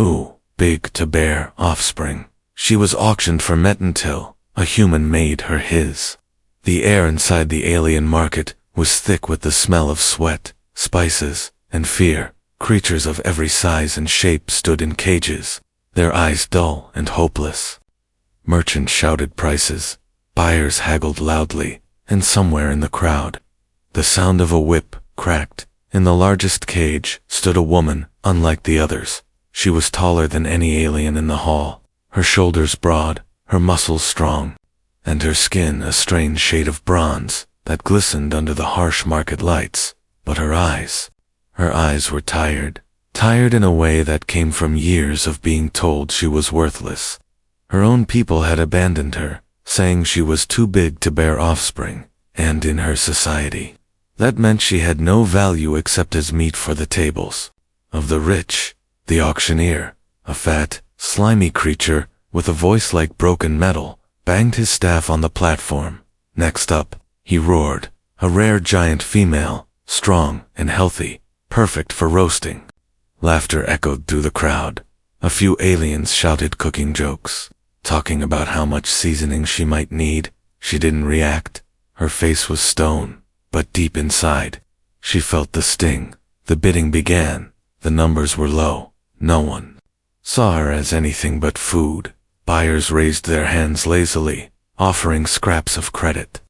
Ooh, big to bear offspring. She was auctioned for met until a human made her his. The air inside the alien market was thick with the smell of sweat, spices, and fear. Creatures of every size and shape stood in cages, their eyes dull and hopeless. Merchants shouted prices, buyers haggled loudly, and somewhere in the crowd, the sound of a whip cracked. In the largest cage stood a woman, unlike the others. She was taller than any alien in the hall, her shoulders broad, her muscles strong, and her skin a strange shade of bronze that glistened under the harsh market lights. But her eyes were tired in a way that came from years of being told she was worthless. Her own people had abandoned her, saying she was too big to bear offspring, and in her society, that meant she had no value except as meat for the tables of the rich. The auctioneer, a fat, slimy creature with a voice like broken metal, banged his staff on the platform. Next up, he roared, a rare giant female, strong and healthy, perfect for roasting. Laughter echoed through the crowd. A few aliens shouted cooking jokes, talking about how much seasoning she might need. She didn't react. Her face was stone, but deep inside, she felt the sting. The bidding began. The numbers were low. No one saw her as anything but food. Buyers raised their hands lazily, offering scraps of credit.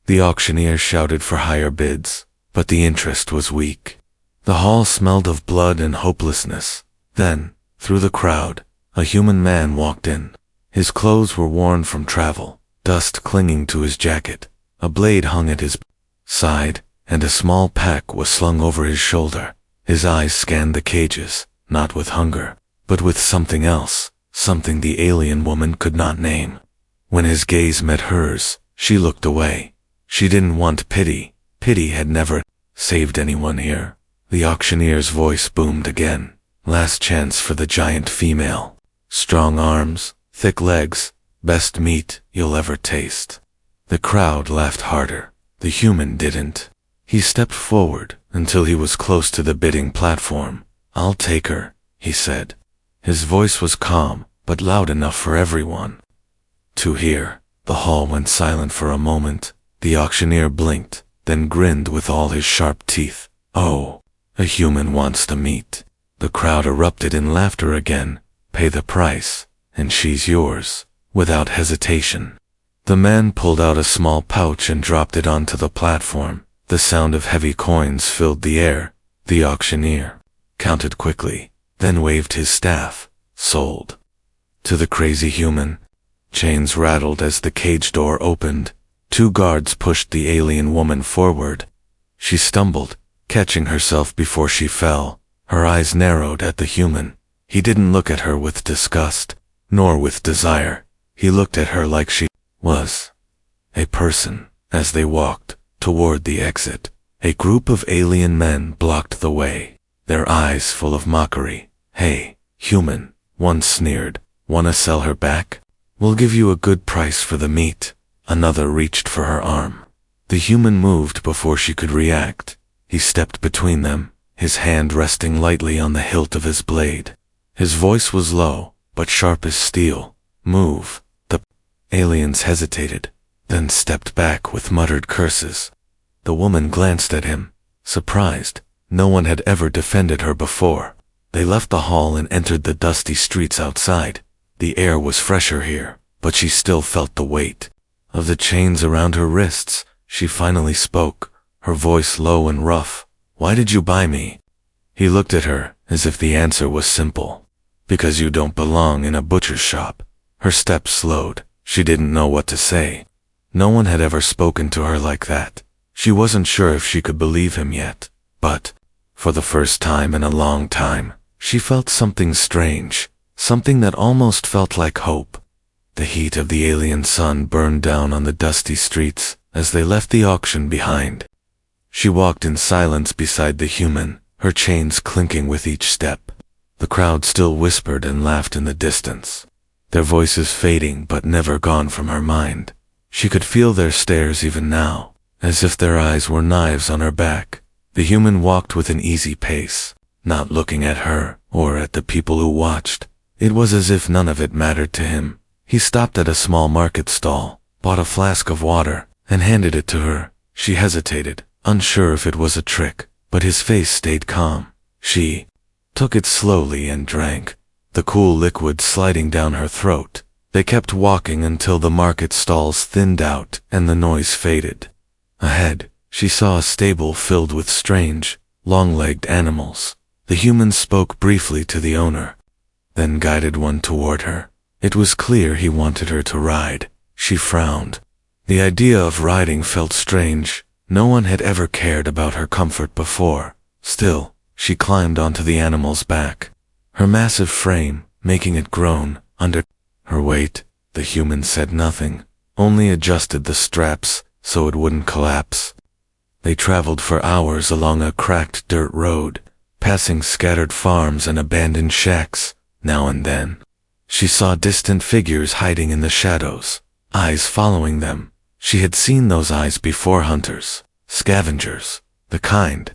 The auctioneer shouted for higher bids, but the interest was weak. The hall smelled of blood and hopelessness. Then, through the crowd, a human man walked in. His clothes were worn from travel, dust clinging to his jacket. A blade hung at his side, and a small pack was slung over his shoulder. His eyes scanned the cages, not with hunger, but with something else, something the alien woman could not name. When his gaze met hers, she looked away. She didn't want pity. Pity had never saved anyone here. The auctioneer's voice boomed again. Last chance for the giant female. Strong arms, thick legs, best meat you'll ever taste. The crowd laughed harder. The human didn't. He stepped forward until he was close to the bidding platform. "I'll take her," he said. His voice was calm, but loud enough for everyone to hear. The hall went silent for a moment. The auctioneer blinked, then grinned with all his sharp teeth. "Oh, a human wants to meet." The crowd erupted in laughter again. "Pay the price, and she's yours," without hesitation. The man pulled out a small pouch and dropped it onto the platform. The sound of heavy coins filled the air. The auctioneer counted quickly, then waved his staff. "Sold." To the crazy human. Chains rattled as the cage door opened. 2 guards pushed the alien woman forward. She stumbled, catching herself before she fell. Her eyes narrowed at the human. He didn't look at her with disgust, nor with desire. He looked at her like she was a person. As they walked toward the exit, a group of alien men blocked the way, their eyes full of mockery. "Hey, human," one sneered. "Wanna sell her back? We'll give you a good price for the meat." Another reached for her arm. The human moved before she could react. He stepped between them, his hand resting lightly on the hilt of his blade. His voice was low, but sharp as steel. "Move." The aliens hesitated, then stepped back with muttered curses. The woman glanced at him, surprised. No one had ever defended her before. They left the hall and entered the dusty streets outside. The air was fresher here, but she still felt the weight of the chains around her wrists. She finally spoke, her voice low and rough. "Why did you buy me?" He looked at her, as if the answer was simple. "Because you don't belong in a butcher's shop." Her steps slowed. She didn't know what to say. No one had ever spoken to her like that. She wasn't sure if she could believe him yet, but, for the first time in a long time, she felt something strange, something that almost felt like hope. The heat of the alien sun burned down on the dusty streets as they left the auction behind. She walked in silence beside the human, her chains clinking with each step. The crowd still whispered and laughed in the distance, their voices fading but never gone from her mind. She could feel their stares even now, as if their eyes were knives on her back. The human walked with an easy pace, not looking at her, or at the people who watched. It was as if none of it mattered to him. He stopped at a small market stall, bought a flask of water, and handed it to her. She hesitated, unsure if it was a trick, but his face stayed calm. She took it slowly and drank, the cool liquid sliding down her throat. They kept walking until the market stalls thinned out and the noise faded. Ahead, she saw a stable filled with strange, long-legged animals. The humans spoke briefly to the owner, then guided one toward her. It was clear he wanted her to ride. She frowned. The idea of riding felt strange. No one had ever cared about her comfort before. Still, she climbed onto the animal's back, her massive frame making it groan under her weight. The human said nothing, only adjusted the straps so it wouldn't collapse. They traveled for hours along a cracked dirt road, passing scattered farms and abandoned shacks. Now and then, she saw distant figures hiding in the shadows, eyes following them. She had seen those eyes before. Hunters, scavengers, the kind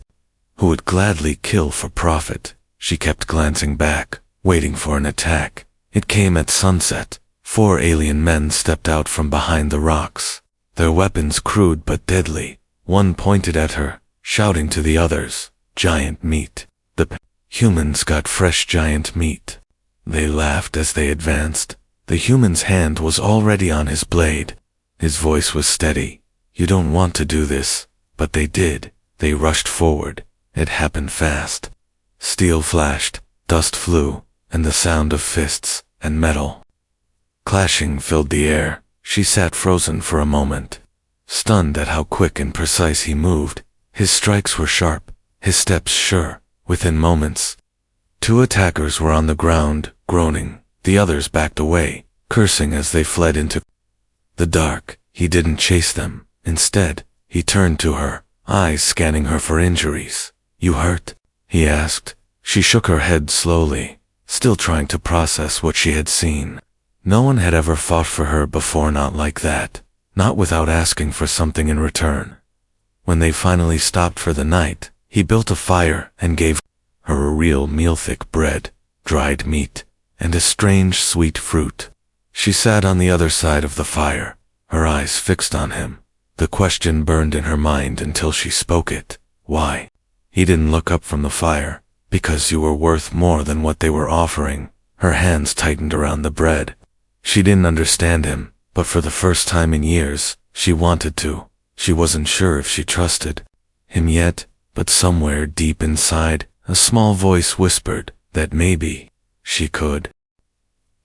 who would gladly kill for profit. She kept glancing back, waiting for an attack. It came at sunset. 4 alien men stepped out from behind the rocks, their weapons crude but deadly. One pointed at her, shouting to the others, "Giant meat." The humans got fresh giant meat. They laughed as they advanced. The human's hand was already on his blade. His voice was steady. "You don't want to do this." But they did. They rushed forward. It happened fast. Steel flashed, dust flew, and the sound of fists and metal clashing filled the air. She sat frozen for a moment, stunned at how quick and precise he moved. His strikes were sharp, his steps sure. Within moments, 2 attackers were on the ground, groaning. The others backed away, cursing as they fled into the dark. He didn't chase them. Instead, he turned to her, eyes scanning her for injuries. "You hurt?" he asked. She shook her head slowly, still trying to process what she had seen. No one had ever fought for her before, not like that, not without asking for something in return. When they finally stopped for the night, he built a fire and gave her a real meal, thick bread, dried meat, and a strange sweet fruit. She sat on the other side of the fire, her eyes fixed on him. The question burned in her mind until she spoke it. "Why?" He didn't look up from the fire. "Because you were worth more than what they were offering." Her hands tightened around the bread. She didn't understand him, but for the first time in years, she wanted to. She wasn't sure if she trusted him yet, but somewhere deep inside, a small voice whispered that maybe she could.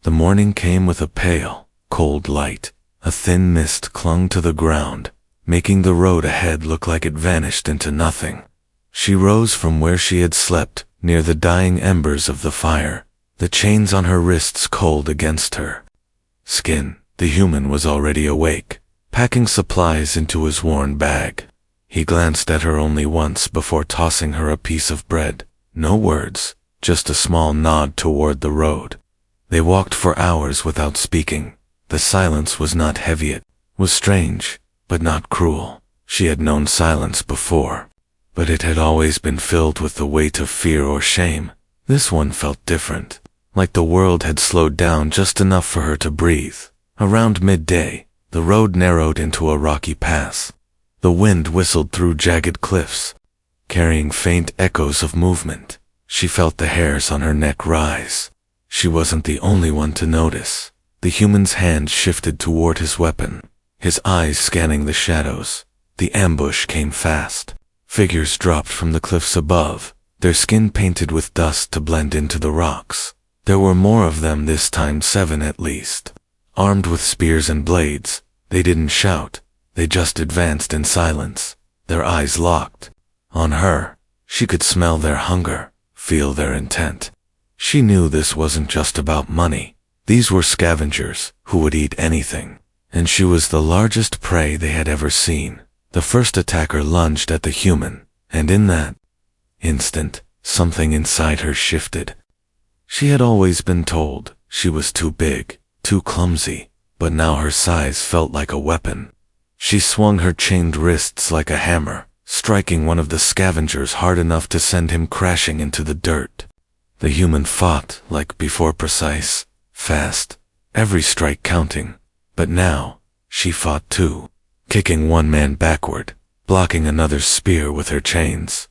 The morning came with a pale, cold light. A thin mist clung to the ground, making the road ahead look like it vanished into nothing. She rose from where she had slept, near the dying embers of the fire, the chains on her wrists cold against her skin. The human was already awake, packing supplies into his worn bag. He glanced at her only once before tossing her a piece of bread. No words, just a small nod toward the road. They walked for hours without speaking. The silence was not heavy, it was strange, but not cruel. She had known silence before, but it had always been filled with the weight of fear or shame. This one felt different, like the world had slowed down just enough for her to breathe. Around midday, the road narrowed into a rocky pass. The wind whistled through jagged cliffs, carrying faint echoes of movement. She felt the hairs on her neck rise. She wasn't the only one to notice. The human's hand shifted toward his weapon, his eyes scanning the shadows. The ambush came fast. Figures dropped from the cliffs above, their skin painted with dust to blend into the rocks. There were more of them this time, 7 at least. Armed with spears and blades, they didn't shout. They just advanced in silence, their eyes locked on her. She could smell their hunger, feel their intent. She knew this wasn't just about money. These were scavengers who would eat anything, and she was the largest prey they had ever seen. The first attacker lunged at the human, and in that instant, something inside her shifted. She had always been told she was too big, too clumsy, but now her size felt like a weapon. She swung her chained wrists like a hammer, striking one of the scavengers hard enough to send him crashing into the dirt. The human fought like before, precise, fast, every strike counting. But now, she fought too, kicking one man backward, blocking another's spear with her chains.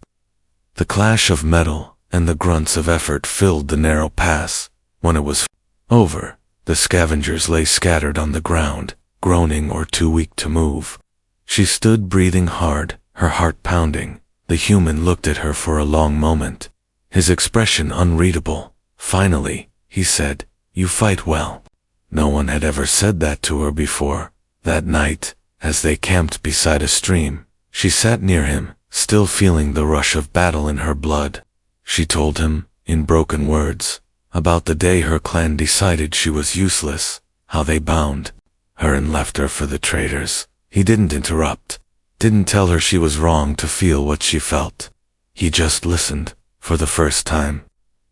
The clash of metal and the grunts of effort filled the narrow pass. When it was over, the scavengers lay scattered on the ground, groaning or too weak to move. She stood breathing hard, her heart pounding. The human looked at her for a long moment, his expression unreadable. Finally, he said, "You fight well." No one had ever said that to her before. That night, as they camped beside a stream, she sat near him, still feeling the rush of battle in her blood. She told him, in broken words, about the day her clan decided she was useless, how they bound her and left her for the traitors. He didn't interrupt, didn't tell her she was wrong to feel what she felt. He just listened, for the first time.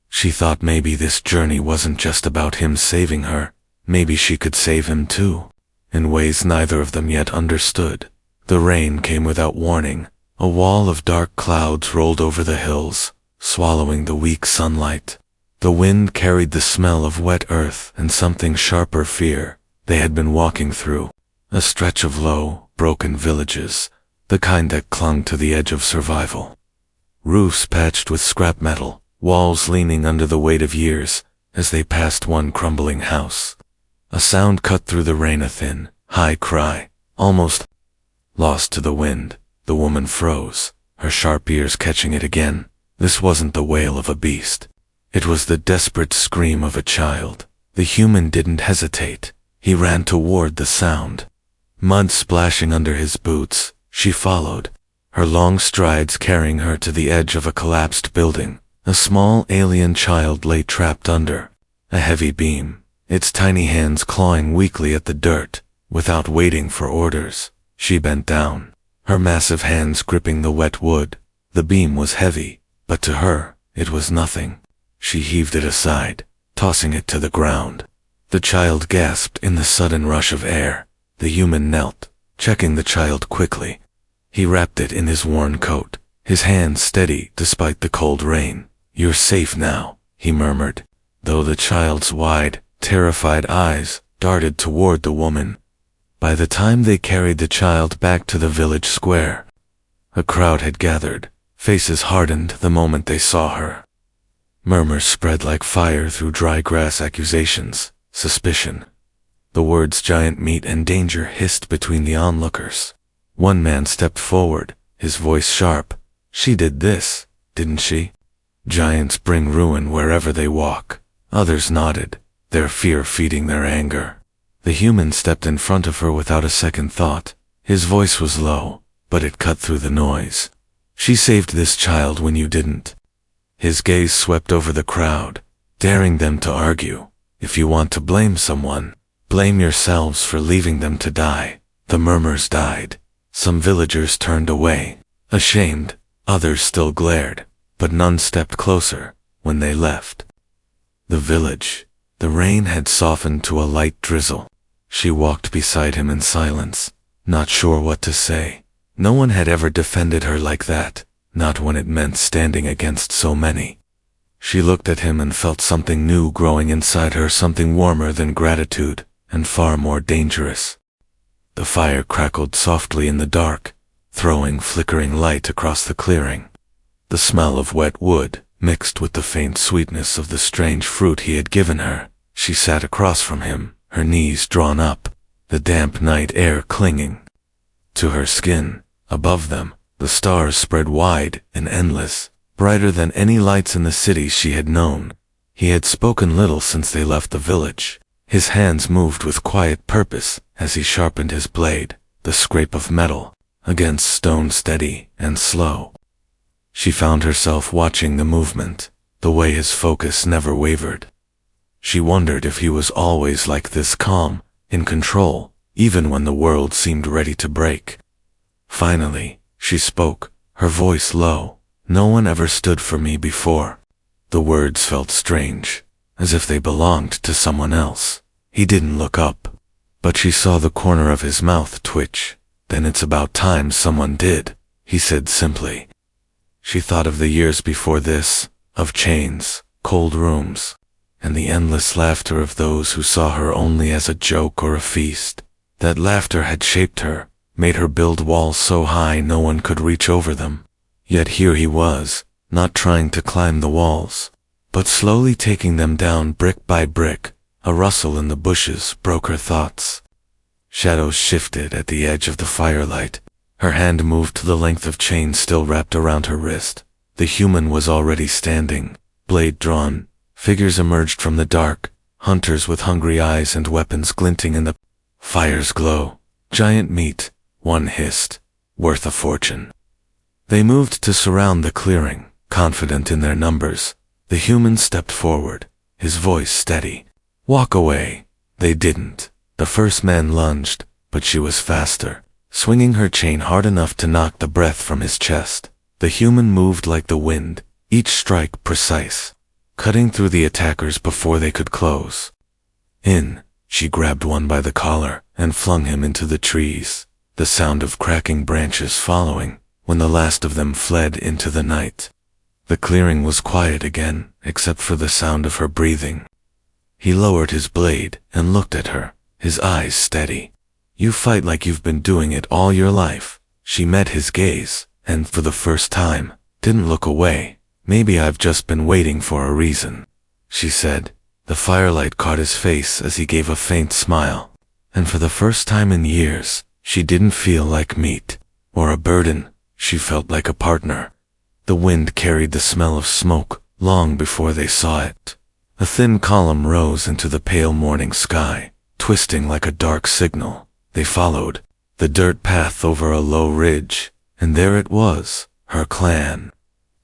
She thought maybe this journey wasn't just about him saving her, maybe she could save him too, in ways neither of them yet understood. The rain came without warning. A wall of dark clouds rolled over the hills, swallowing the weak sunlight. The wind carried the smell of wet earth and something sharper, fear. They had been walking through a stretch of low, broken villages, the kind that clung to the edge of survival. Roofs patched with scrap metal, walls leaning under the weight of years. As they passed one crumbling house, a sound cut through the rain, a thin, high cry, almost lost to the wind. The woman froze, her sharp ears catching it again. This wasn't the wail of a beast. It was the desperate scream of a child. The human didn't hesitate. He ran toward the sound. Mud splashing under his boots, she followed, her long strides carrying her to the edge of a collapsed building. A small alien child lay trapped under a heavy beam, its tiny hands clawing weakly at the dirt. Without waiting for orders, she bent down, her massive hands gripping the wet wood. The beam was heavy, but to her, it was nothing. She heaved it aside, tossing it to the ground. The child gasped in the sudden rush of air. The human knelt, checking the child quickly. He wrapped it in his worn coat, his hands steady despite the cold rain. "You're safe now," he murmured, though the child's wide, terrified eyes darted toward the woman. By the time they carried the child back to the village square, a crowd had gathered. Faces hardened the moment they saw her. Murmurs spread like fire through dry grass, accusations, suspicion. The words giant meat and danger hissed between the onlookers. One man stepped forward, his voice sharp. "She did this, didn't she? Giants bring ruin wherever they walk." Others nodded, their fear feeding their anger. The human stepped in front of her without a second thought. His voice was low, but it cut through the noise. "She saved this child when you didn't." His gaze swept over the crowd, daring them to argue. "If you want to blame someone, blame yourselves for leaving them to die." The murmurs died. Some villagers turned away, ashamed. Others still glared, but none stepped closer. When they left the village, the rain had softened to a light drizzle. She walked beside him in silence, not sure what to say. No one had ever defended her like that, not when it meant standing against so many. She looked at him and felt something new growing inside her, something warmer than gratitude, and far more dangerous. The fire crackled softly in the dark, throwing flickering light across the clearing. The smell of wet wood mixed with the faint sweetness of the strange fruit he had given her. She sat across from him, her knees drawn up, the damp night air clinging to her skin. Above them, the stars spread wide and endless, brighter than any lights in the city she had known. He had spoken little since they left the village. His hands moved with quiet purpose as he sharpened his blade, the scrape of metal against stone steady and slow. She found herself watching the movement, the way his focus never wavered. She wondered if he was always like this, calm, in control, even when the world seemed ready to break. Finally, she spoke, her voice low. "No one ever stood for me before." The words felt strange, as if they belonged to someone else. He didn't look up, but she saw the corner of his mouth twitch. "Then it's about time someone did," he said simply. She thought of the years before this, of chains, cold rooms, and the endless laughter of those who saw her only as a joke or a feast. That laughter had shaped her, made her build walls so high no one could reach over them. Yet here he was, not trying to climb the walls, but slowly taking them down brick by brick. A rustle in the bushes broke her thoughts. Shadows shifted at the edge of the firelight. Her hand moved to the length of chain still wrapped around her wrist. The human was already standing, blade drawn. Figures emerged from the dark, hunters with hungry eyes and weapons glinting in the fire's glow. Giant meat, one hissed, worth a fortune. They moved to surround the clearing, confident in their numbers. The human stepped forward, his voice steady. Walk away. They didn't. The first man lunged, but she was faster, swinging her chain hard enough to knock the breath from his chest. The human moved like the wind, each strike precise, cutting through the attackers before they could close in. She grabbed one by the collar and flung him into the trees, the sound of cracking branches following when the last of them fled into the night. The clearing was quiet again, except for the sound of her breathing. He lowered his blade and looked at her, his eyes steady. You fight like you've been doing it all your life. She met his gaze, and for the first time, didn't look away. Maybe I've just been waiting for a reason, she said. The firelight caught his face as he gave a faint smile, and for the first time in years, she didn't feel like meat or a burden. She felt like a partner. The wind carried the smell of smoke long before they saw it. A thin column rose into the pale morning sky, twisting like a dark signal. They followed the dirt path over a low ridge, and there it was, her clan,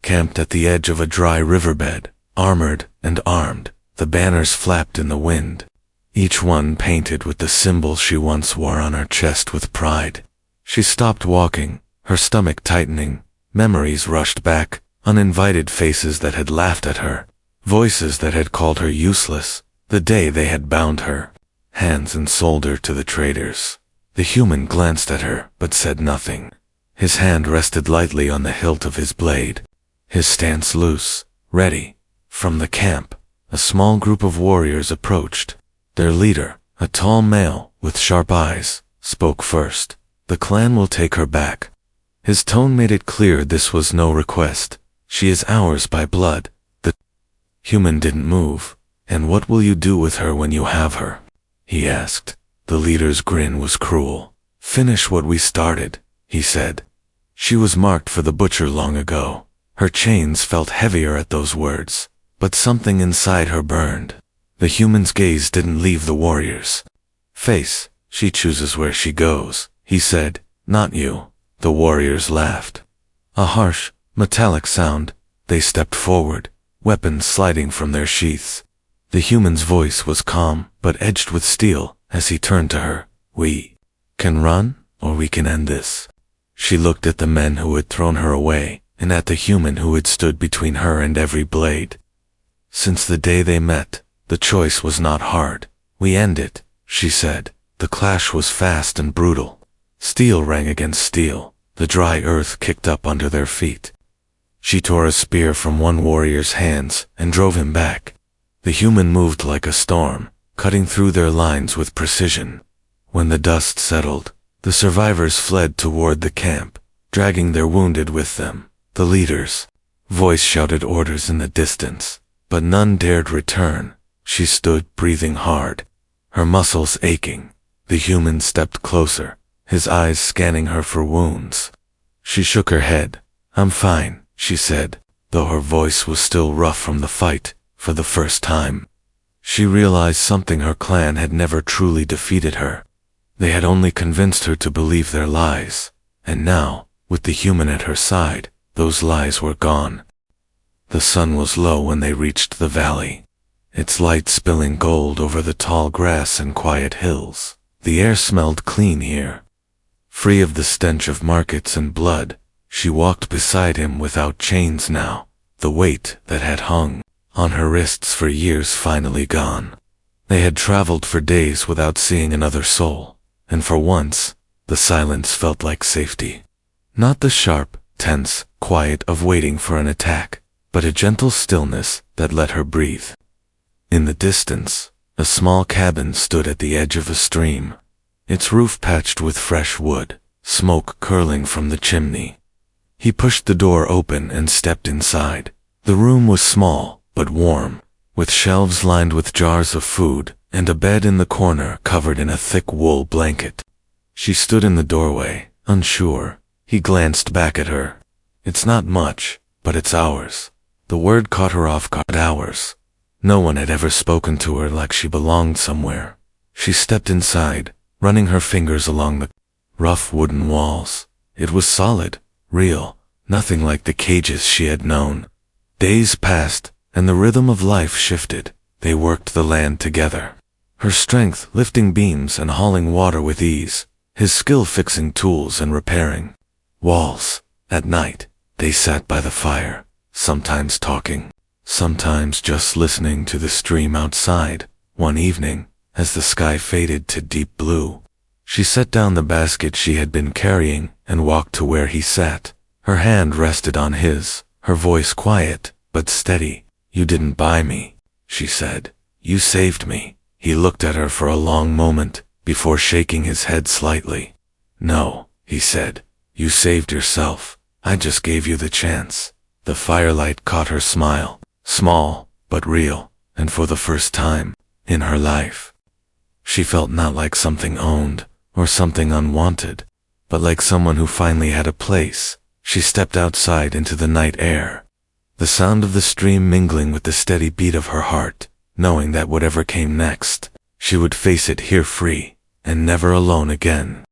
camped at the edge of a dry riverbed, armored and armed. The banners flapped in the wind, each one painted with the symbol she once wore on her chest with pride. She stopped walking, her stomach tightening. Memories rushed back, uninvited faces that had laughed at her, voices that had called her useless, the day they had bound her hands and sold her to the traders. The human glanced at her, but said nothing. His hand rested lightly on the hilt of his blade, his stance loose, ready. From the camp, a small group of warriors approached. Their leader, a tall male with sharp eyes, spoke first. The clan will take her back. His tone made it clear this was no request. She is ours by blood. The human didn't move. And what will you do with her when you have her? He asked. The leader's grin was cruel. Finish what we started, he said. She was marked for the butcher long ago. Her chains felt heavier at those words, but something inside her burned. The human's gaze didn't leave the warrior's face. She chooses where she goes, he said, not you. The warriors laughed. A harsh, metallic sound. They stepped forward, weapons sliding from their sheaths. The human's voice was calm, but edged with steel, as he turned to her. We can run, or we can end this. She looked at the men who had thrown her away, and at the human who had stood between her and every blade. Since the day they met, the choice was not hard. We end it, she said. The clash was fast and brutal. Steel rang against steel. The dry earth kicked up under their feet. She tore a spear from one warrior's hands and drove him back. The human moved like a storm, cutting through their lines with precision. When the dust settled, the survivors fled toward the camp, dragging their wounded with them. The leader's voice shouted orders in the distance, but none dared return. She stood breathing hard, her muscles aching. The human stepped closer, his eyes scanning her for wounds. She shook her head. I'm fine, she said, though her voice was still rough from the fight. For the first time, she realized something: her clan had never truly defeated her. They had only convinced her to believe their lies. And now, with the human at her side, those lies were gone. The sun was low when they reached the valley, its light spilling gold over the tall grass and quiet hills. The air smelled clean here, free of the stench of markets and blood. She walked beside him without chains now, the weight that had hung on her wrists for years finally gone. They had traveled for days without seeing another soul, and for once, the silence felt like safety. Not the sharp, tense quiet of waiting for an attack, but a gentle stillness that let her breathe. In the distance, a small cabin stood at the edge of a stream, its roof patched with fresh wood, smoke curling from the chimney. He pushed the door open and stepped inside. The room was small, but warm, with shelves lined with jars of food, and a bed in the corner covered in a thick wool blanket. She stood in the doorway, unsure. He glanced back at her. "It's not much, but it's ours." The word caught her off guard. Ours. No one had ever spoken to her like she belonged somewhere. She stepped inside, running her fingers along the rough wooden walls. It was solid, real, nothing like the cages she had known. Days passed, and the rhythm of life shifted. They worked the land together. Her strength lifting beams and hauling water with ease, his skill fixing tools and repairing walls. At night, they sat by the fire, sometimes talking, sometimes just listening to the stream outside. One evening, as the sky faded to deep blue, she set down the basket she had been carrying and walked to where he sat. Her hand rested on his, her voice quiet but steady. "You didn't buy me," she said. "You saved me." He looked at her for a long moment before shaking his head slightly. "No," he said. "You saved yourself. I just gave you the chance." The firelight caught her smile, small but real, and for the first time in her life, she felt not like something owned or something unwanted, but like someone who finally had a place. She stepped outside into the night air, the sound of the stream mingling with the steady beat of her heart, knowing that whatever came next, she would face it here free and never alone again.